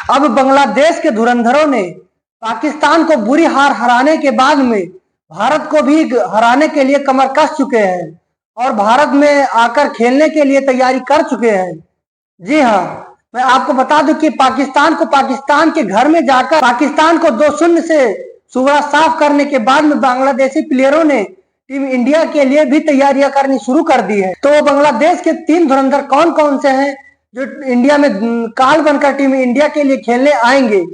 अब बांग्लादेश के धुरंधरों ने पाकिस्तान को बुरी हार हराने के बाद में भारत को भी हराने के लिए कमर कस चुके हैं और भारत में आकर खेलने के लिए तैयारी कर चुके हैं। जी हाँ, मैं आपको बता दूं कि पाकिस्तान को पाकिस्तान के घर में जाकर पाकिस्तान को 2-0 से सुबह साफ करने के बाद में बांग्लादेशी प्लेयरों ने टीम इंडिया के लिए भी तैयारियां करनी शुरू कर दी है। तो बांग्लादेश के 3 धुरंधर कौन कौन से हैं जो इंडिया में काल बनकर टीम इंडिया के लिए खेलने आएंगे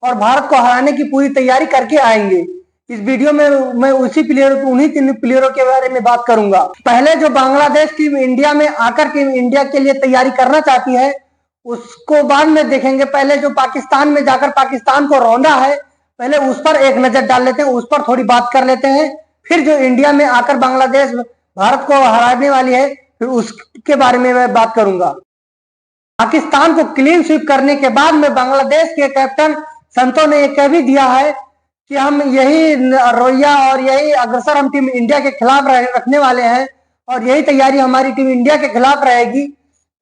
और भारत को हराने की पूरी तैयारी करके आएंगे। इस वीडियो में मैं उन्हीं 3 प्लेयरों के बारे में बात करूंगा। पहले जो बांग्लादेश टीम इंडिया में आकर टीम इंडिया के लिए तैयारी करना चाहती है उसको बाद में देखेंगे। पहले जो पाकिस्तान में जाकर पाकिस्तान को रौंदा है पहले उस पर एक नजर डाल लेते हैं, उस पर थोड़ी बात कर लेते हैं। फिर जो इंडिया में आकर बांग्लादेश भारत को हराने वाली है फिर उसके बारे में मैं बात करूंगा। पाकिस्तान को क्लीन स्वीप करने के बाद में बांग्लादेश के कैप्टन संतो ने यह कह भी दिया है कि हम यही रवैया और यही अग्रसर हम टीम इंडिया के खिलाफ रखने वाले हैं और यही तैयारी हमारी टीम इंडिया के खिलाफ रहेगी।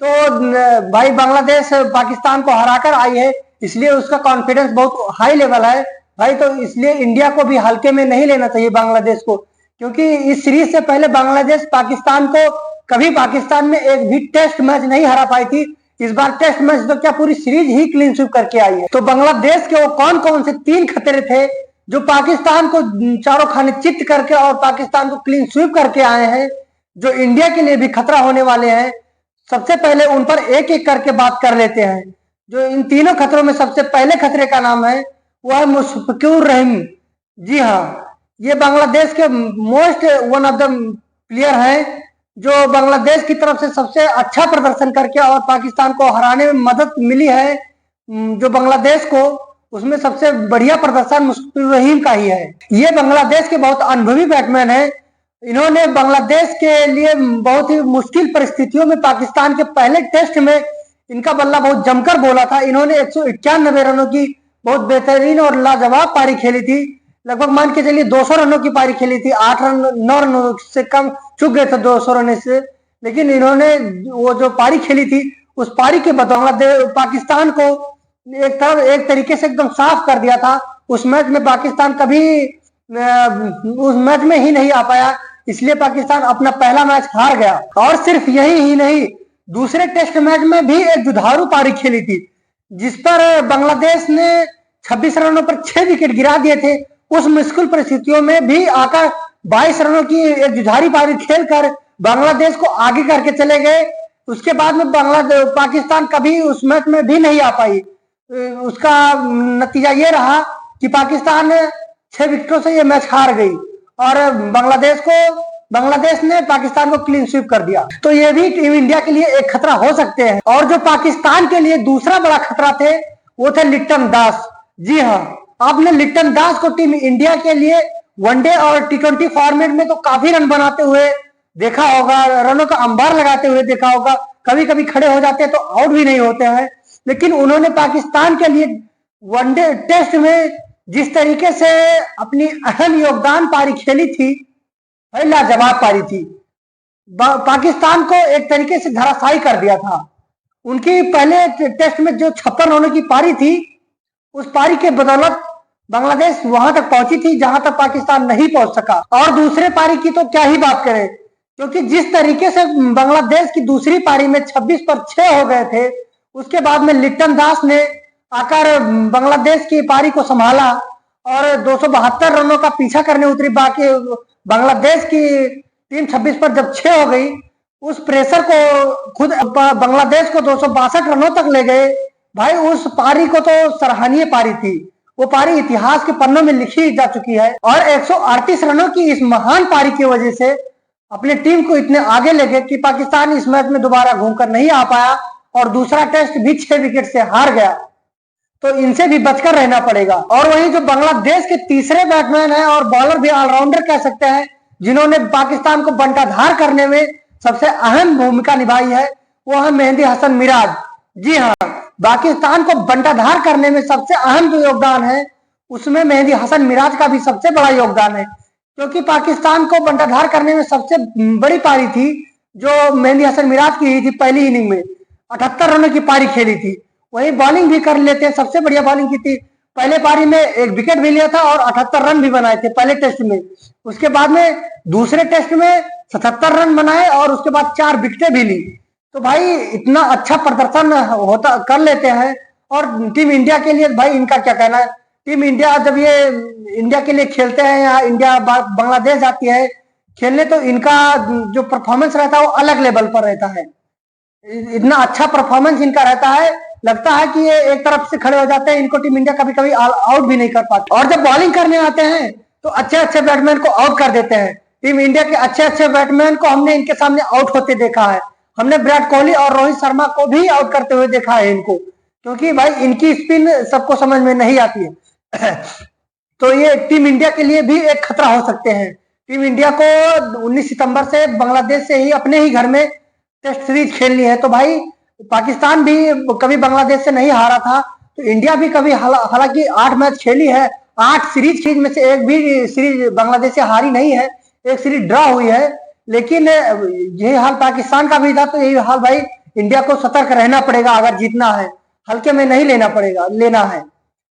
तो भाई बांग्लादेश पाकिस्तान को हराकर आई है इसलिए उसका कॉन्फिडेंस बहुत हाई लेवल है भाई। तो इसलिए इंडिया को भी हल्के में नहीं लेना चाहिए बांग्लादेश को, क्योंकि इस सीरीज से पहले बांग्लादेश पाकिस्तान को कभी पाकिस्तान में एक भी टेस्ट मैच नहीं हरा पाई थी। इस बार टेस्ट मैच तो क्या पूरी सीरीज ही क्लीन स्वीप करके आई है। तो बांग्लादेश के वो कौन कौन से 3 खतरे थे जो पाकिस्तान को चारों खाने चित्त करके और पाकिस्तान को क्लीन स्वीप करके आए हैं जो इंडिया के लिए भी खतरा होने वाले हैं। सबसे पहले उन पर एक एक करके बात कर लेते हैं। जो इन तीनों खतरों में सबसे पहले खतरे का नाम है वह है मुशफिकुर रहीम। जी हाँ, ये बांग्लादेश के most one of the player हैं जो बांग्लादेश की तरफ से सबसे अच्छा प्रदर्शन करके और पाकिस्तान को हराने में मदद मिली है जो बांग्लादेश को, उसमें सबसे बढ़िया प्रदर्शन मुशफिकुर रहीम का ही है। ये बांग्लादेश के बहुत अनुभवी बैट्समैन है। इन्होंने बांग्लादेश के लिए बहुत ही मुश्किल परिस्थितियों में पाकिस्तान के पहले टेस्ट में इनका बल्ला बहुत जमकर बोला था। इन्होंने 191 रनों की बहुत बेहतरीन और लाजवाब पारी खेली थी। लगभग मान के चलिए 200 रनों की पारी खेली थी। 9 रनों से कम चूक गए थे 200 रन से, लेकिन इन्होंने वो जो पारी खेली थी उस पारी के बाद बांग्लादेश पाकिस्तान को एक तरीके से एकदम साफ कर दिया था। उस मैच में पाकिस्तान कभी उस मैच में ही नहीं आ पाया, इसलिए पाकिस्तान अपना पहला मैच हार गया। और सिर्फ यही ही नहीं, दूसरे टेस्ट मैच में भी एक जुधारू पारी खेली थी जिस पर बांग्लादेश ने 26 रनों पर 6 विकेट गिरा दिए थे। उस मुश्किल परिस्थितियों में भी आकर 22 रनों की एक जुधारी पारी खेलकर बांग्लादेश को आगे करके चले गए। उसके बाद में पाकिस्तान कभी उस मैच में भी नहीं आ पाई। उसका नतीजा ये रहा कि पाकिस्तान 6 विकेटों से ये मैच हार गई और बांग्लादेश ने पाकिस्तान को क्लीन स्वीप कर दिया। तो ये भी टीम इंडिया के लिए एक खतरा हो सकते हैं। और जो पाकिस्तान के लिए दूसरा बड़ा खतरा थे वो थे लिटन दास। जी हाँ, आपने लिटन दास को टीम इंडिया के लिए वनडे और T20 फॉर्मेट में तो काफी रन बनाते हुए देखा होगा, रनों का अंबार लगाते हुए देखा होगा। कभी कभी खड़े हो जाते हैं तो आउट भी नहीं होते हैं, लेकिन उन्होंने पाकिस्तान के लिए वनडे टेस्ट में जिस तरीके से अपनी अहम योगदान पारी खेली थी, लाजवाब पारी थी। पाकिस्तान को एक तरीके से धराशायी कर दिया था। उनकी पहले टेस्ट में जो 56 रनों की पारी थी उस पारी के बदौलत बांग्लादेश वहां तक पहुंची थी जहां तक पाकिस्तान नहीं पहुंच सका। और दूसरे पारी की तो क्या ही बात करें, क्योंकि जिस तरीके से बांग्लादेश की दूसरी पारी में 26 पर 6 हो गए थे, उसके बाद में लिटन दास ने आकर बांग्लादेश की पारी को संभाला और 272 रनों का पीछा करने उतरी। बाकी बांग्लादेश की टीम 26 पर जब 6 हो गई, उस प्रेशर को खुद बांग्लादेश को 262 रनों तक ले गए। भाई उस पारी को तो सराहनीय पारी थी। वो पारी इतिहास के पन्नों में लिखी जा चुकी है और 138 रनों की इस महान पारी की वजह से अपनी टीम को इतने आगे ले गए कि पाकिस्तान इस मैच में दोबारा घूमकर नहीं आ पाया और दूसरा टेस्ट भी 6 विकेट से हार गया। तो इनसे भी बचकर रहना पड़ेगा। और वहीं जो बांग्लादेश के तीसरे बैट्समैन हैं और बॉलर भी ऑलराउंडर कह सकते हैं जिन्होंने पाकिस्तान को बंटाधार करने में सबसे अहम भूमिका निभाई है, वो है मेहदी हसन मिराज। जी हाँ, पाकिस्तान को बंटाधार करने में सबसे अहम जो योगदान है उसमें मेहदी हसन मिराज का भी सबसे बड़ा योगदान है, क्योंकि पाकिस्तान को बंटाधार करने में सबसे बड़ी पारी थी जो मेहदी हसन मिराज की ही थी। पहली इनिंग में 78 रनों की पारी खेली थी। वही बॉलिंग भी कर लेते हैं, सबसे बढ़िया बॉलिंग की थी। पहले पारी में एक विकेट भी लिया था और 78 रन भी बनाए थे पहले टेस्ट में। उसके बाद में दूसरे टेस्ट में 77 रन बनाए और उसके बाद 4 विकेटें भी ली। तो भाई इतना अच्छा प्रदर्शन होता कर लेते हैं। और टीम इंडिया के लिए भाई इनका क्या कहना है। टीम इंडिया जब ये इंडिया के लिए खेलते हैं या इंडिया बांग्लादेश जाती है खेलने, तो इनका जो परफॉर्मेंस रहता है वो अलग लेवल पर रहता है। इतना अच्छा परफॉर्मेंस इनका रहता है, लगता है कि ये एक तरफ से खड़े हो जाते हैं, इनको टीम इंडिया कभी कभी आउट भी नहीं कर पाती। और जब बॉलिंग करने आते हैं तो अच्छे अच्छे बैट्समैन को आउट कर देते हैं। टीम इंडिया के अच्छे अच्छे बैट्समैन को हमने इनके सामने आउट होते देखा है। हमने विराट कोहली और रोहित शर्मा को भी आउट करते हुए देखा है इनको, क्योंकि भाई इनकी स्पिन सबको समझ में नहीं आती है। तो ये टीम इंडिया के लिए भी एक खतरा हो सकते हैं। टीम इंडिया को 19 सितंबर से बांग्लादेश से ही अपने ही घर में टेस्ट सीरीज खेलनी है। तो भाई पाकिस्तान भी कभी बांग्लादेश से नहीं हारा था, तो इंडिया भी कभी हालांकि 8 मैच खेली है, 8 सीरीज में से एक भी सीरीज बांग्लादेश से हारी नहीं है, एक सीरीज ड्रॉ हुई है। लेकिन यही हाल पाकिस्तान का भी था, तो यही हाल भाई इंडिया को सतर्क रहना पड़ेगा अगर जीतना है, हल्के में नहीं लेना है।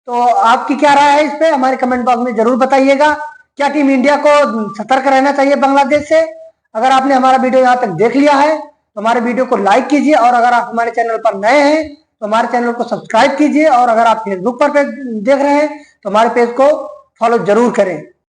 तो आपकी क्या राय है इस पे हमारे कमेंट बॉक्स में जरूर बताइएगा। क्या टीम इंडिया को सतर्क रहना चाहिए बांग्लादेश से? अगर आपने हमारा वीडियो यहाँ तक देख लिया है तो हमारे वीडियो को लाइक कीजिए, और अगर आप हमारे चैनल पर नए हैं तो हमारे चैनल को सब्सक्राइब कीजिए, और अगर आप फेसबुक पर देख रहे हैं तो हमारे पेज को फॉलो जरूर करें।